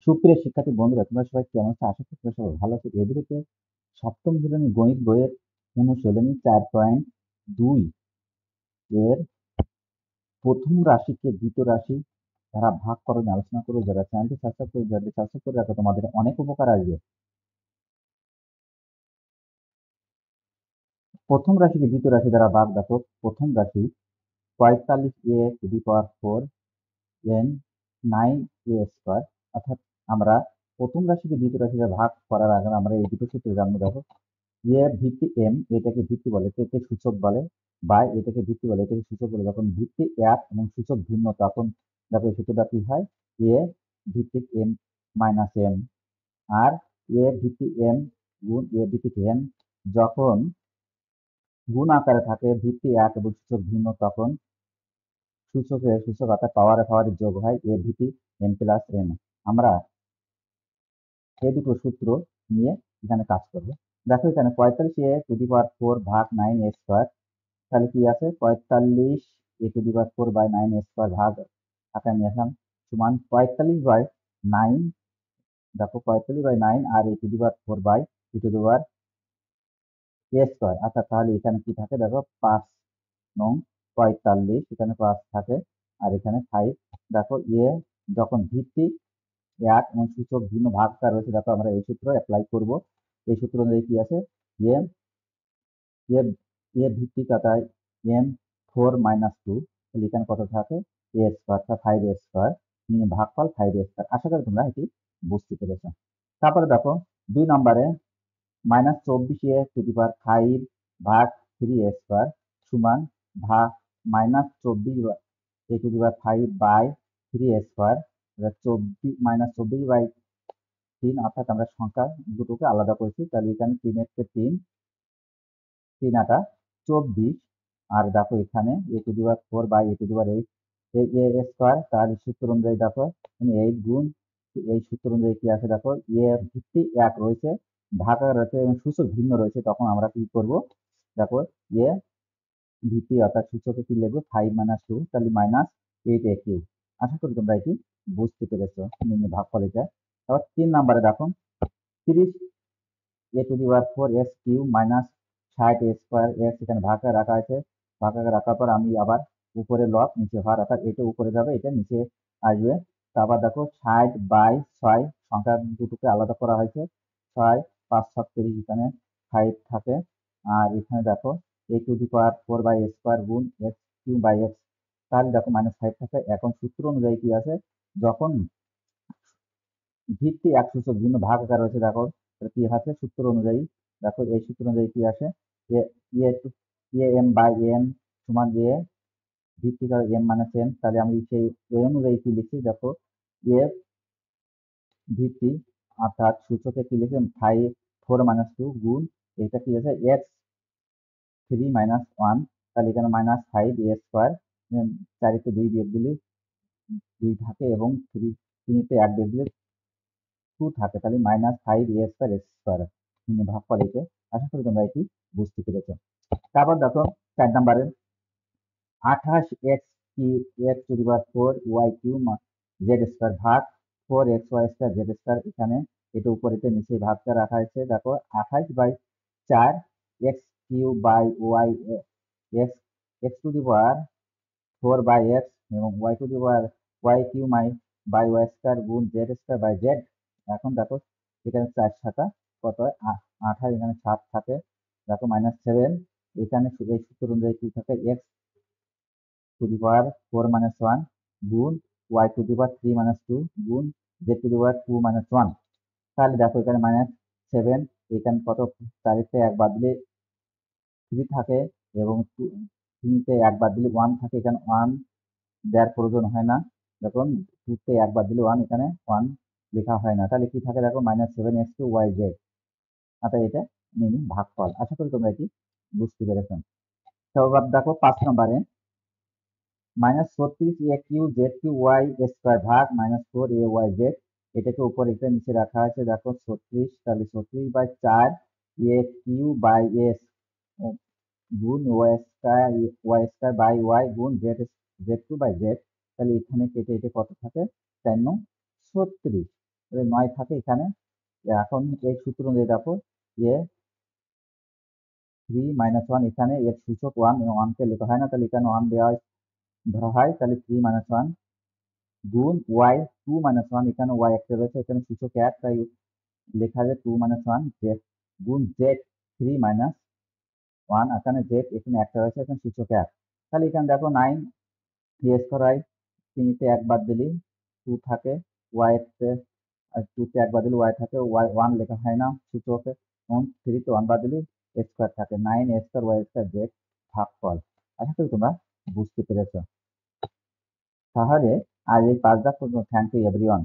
সুপ্রিয় শিক্ষার্থী বন্ধুরা, তোমরা সবাই কেমন আছো? আশা করি তোমরা সবাই ভালো আছো। এই ভিডিওতে সপ্তম শ্রেণীর গণিত বইয়ের অনুশীলনী 4.2 এর প্রথম রাশিকে দ্বিতীয় রাশি দ্বারা ভাগ করো নিয়ে আলোচনা করবো। যারা চ্যানেলটি সাবস্ক্রাইব করে রাখো, তোমাদের অনেক উপকার আসবে। প্রথম রাশিকে দ্বিতীয় রাশি দ্বারা ভাগ দেখো। প্রথম রাশি 45a⁴ n 9a²। অর্থাৎ আমরা প্রথম রাশিকে দ্বিতীয় রাশি দ্বারা ভাগ করার আগে আমরা এই দুটো সূত্র জানবো। দেখো, এর ভিত্তি এম, এটাকে ভিত্তি বলে, এটাকে সূচক বলে, বা এটাকে ভিত্তি বলে, এটাকে সূচক বলে। যখন ভিত্তি এক এবং সূচক ভিন্ন, তখন দেখো এই সূত্রটা কি হয়, এ ভিত্তিক এম মাইনাস এম। আর এ ভিত্তি এম গুণ এ ভিত্তিক এন যখন গুণ আকারে থাকে, ভিত্তি এক এবং সূচক ভিন্ন, তখন সূচক অর্থাৎ পাওয়ারের যোগ হয় এ ভিত্তি এম প্লাস এন। আমরা এই দুটো সূত্র নিয়ে এখানে কাজ করবো। দেখো এখানে 45a⁴ ভাগ 9a²। তাহলে কি আছে, 45a⁴/9a² ভাগ আকারে নিয়ে আসলাম সমান 45/9। দেখো 45/9 আর a², আচ্ছা তাহলে এখানে কি থাকে, দেখো 5 নং 45, এখানে 5 থাকে আর এখানে 5। দেখো এ যখন ভিত্তি এক এবং সূচক ভিন্ন ভাগকার রয়েছে, দেখো আমরা এই সূত্র অ্যাপ্লাই করব। এই সূত্র অনুযায়ী কি আছে, এ এ এ ভিত্তি কাটায় m4 - 2, তাহলে এখানে কত থাকে a² অর্থাৎ 5a², নিয়ে ভাগফল 5a²। আশা করি তোমরা এটি বুঝতে পেরেছো। তারপরে দেখো 2 নম্বরে -24a⁵ ভাগ 3a² সমান ভাগ -24a⁵/3a²। 24/3, অর্থাৎ আমরা সংখ্যা দুটোকে আলাদা করেছি। তাহলে এখানে 3 × 3, 3 × 8 = 24। আর দেখো এখানে a⁴/a⁴, তার সূত্র অনুযায়ী দেখো 8 গুণ এই সূত্র অনুযায়ী কি আছে, দেখো এ ভিত্তি এক রয়েছে, ভাগাকার রয়েছে এবং সূচক ভিন্ন রয়েছে, তখন আমরা কি করব, দেখো এ ভিত্তি অর্থাৎ সূচকে কি লিখবো 5 - 2, তাহলে -8a³। আশা করি তোমরা এটি বুঝতে পেরেছো। ভাগফল এটা। তারপর 3 নম্বরে দেখো 30a⁴x³ -60a²x, এখানে ভাগে রাখা আছে। ভাগে রাখার পর আমি আবার উপরে লব নিচে ভার, অর্থাৎ এটা উপরে যাবে, এটা নিচে আসবে। তারপর দেখো 60/6 সংখ্যা দুটোকে আলাদা করা হয়েছে। 6 5 36, এখানে 5 থাকে। আর এখানে দেখো a⁴/a² গুণ x³/x, তাহলে দেখো -5 থাকে। এখন সূত্র অনুযায়ী কি আছে, যখন ভিত্তি এক সূচক ভিন্ন ভাগ আকার রয়েছে, দেখো কি আছে সূত্র অনুযায়ী, দেখো এই সূত্র অনুযায়ী কি আসে, am/n সমান এ ভিত্তি m - n। তাহলে আমি সেই এ অনুযায়ী কি লিখছি, দেখো এ ভিত্তি অর্থাৎ সূচকে কি লিখে 4 - 2 গুণ এটা কি আছে x3 - 1। তাহলে এখানে -5a², 4 তে 2 বিয়োগ দিলে 2 থাকে এবং 3 তে 1 বিয়োগ দিলে 2 থাকে, তাহলে -5a²x²। ভাগফল এতে। আশা করি তোমরা এটি বুঝতে পেরেছো। তারপর দেখো 4 নম্বরে 28x⁴y³ ভাগ 4xy² এখানে এটা উপরেতে নিচে ভাগটা রাখা হয়েছে। দেখো 28/4 x³ x x⁴x এবং y³ গুণ z²/z। এখন দেখো এখানে 4 শাখা কত হয়, 28, এখানে 7 থাকে। দেখো -7, এখানে এই সূত্র অনুযায়ী কি থাকে, x⁴ গুণ y⁴ গুণ z⁴ তাহলে দেখো এখানে -7, এখানে কত 4 তে 1 বাদ দিলে 3 থাকে এবং 3 তে 1 বাদ দিলে 1 থাকে, এখানে 1 দেওয়ার প্রয়োজন হয় না। দেখুন 2 তে 1 বাদ দিলে 1, এখানে 1 লেখা হয় না। তাহলে কি থাকে, দেখো -7x²yz, অর্থাৎ এটা ভাগফল। আশা করি তোমরা এটি বুঝতে পেরেছো। তো এবার দেখো 5 নম্বরে -36a³ ভাগ -4ayz, এটাকে উপরে এটা নিচে রাখা আছে। দেখো 36, তাহলে 36/4 a³ গুণ y² গুণ z2/z। তাহলে এখানে কেটে এটা কত থাকে, 4 নং 36। যদি 9 থাকে এখানে, এখন এই সূত্র অনুযায়ী দেখো এ 3 - 1 এখানে এর সূচক 1, 1 কে লেখা হয় না, তাহলে এখানে 1 ধরা হয়, তাহলে 3 - 1 গুণ y 2 - 1, এখানে y একটা রয়েছে, এখানে সূচক 1, তাই লেখা যায় 2 - 1 z গুণ z 3 - 1, এখানে z এখানে একটা রয়েছে, এখানে সূচক 1, তাহলে এখানে দেখো 9 a স্কয়ার হয়, 3 তে 1 বাদ দিলে 2 থাকে, y তে 2 তে 1 বাদ দিলে y থাকে, y 1 লেখা হয় না সূচকে, এবং 3 তে 1 বাদ দিলে a স্কয়ার থাকে, 9 a square y square z ভাগফল। আশা করি তোমরা বুঝতে পেরেছো। তাহলে আজ এই 5 দাগ পর্যন্ত। Thank you everyone.